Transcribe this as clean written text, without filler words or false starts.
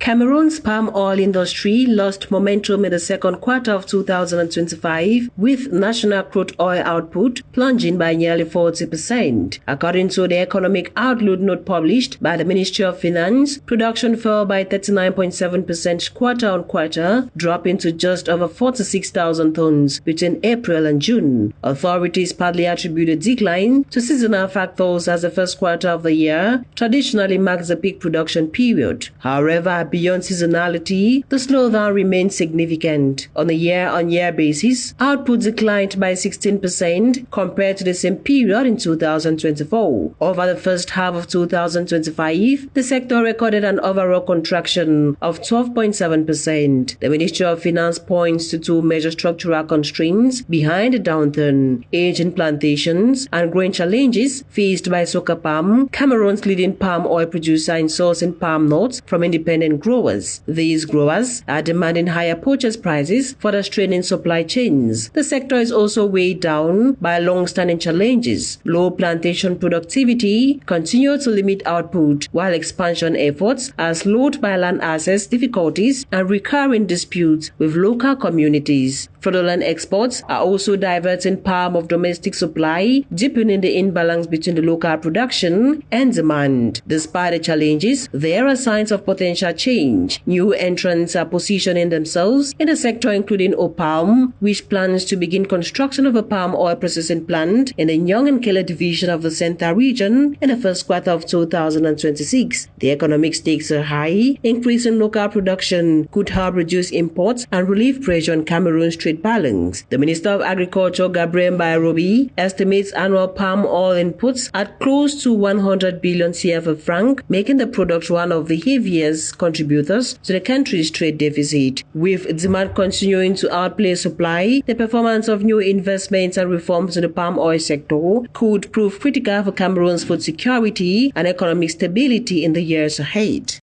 Cameroon's palm oil industry lost momentum in the second quarter of 2025, with national crude oil output plunging by nearly 40%. According to the economic outlook note published by the Ministry of Finance, production fell by 39.7% quarter-on-quarter, dropping to just over 46,000 tons between April and June. Authorities partly attribute the decline to seasonal factors, as the first quarter of the year traditionally marks the peak production period. However, beyond seasonality, the slowdown remains significant. On a year-on-year basis, output declined by 16% compared to the same period in 2024. Over the first half of 2025, the sector recorded an overall contraction of 12.7%. The Ministry of Finance points to two major structural constraints behind the downturn: aging plantations and growing challenges faced by Soca Palm, Cameroon's leading palm oil producer in sourcing palm nuts from independent growers. These growers are demanding higher purchase prices for the straining supply chains. The sector is also weighed down by long-standing challenges. Low plantation productivity continues to limit output, while expansion efforts are slowed by land access difficulties and recurring disputes with local communities. Fraudulent exports are also diverting palm of domestic supply, deepening the imbalance between the local production and demand. Despite the challenges, there are signs of potential change. New entrants are positioning themselves in the sector, including Opalm, which plans to begin construction of a palm oil processing plant in the Nyong and Kele division of the Central region in the first quarter of 2026. The economic stakes are high. Increasing local production could help reduce imports and relieve pressure on Cameroon's trade balance. The Minister of Agriculture, Gabriel Bairobi, estimates annual palm oil inputs at close to 100 billion CFA franc, making the product one of the heaviest contributors to the country's trade deficit. With demand continuing to outplay supply, the performance of new investments and reforms in the palm oil sector could prove critical for Cameroon's food security and economic stability in the years ahead.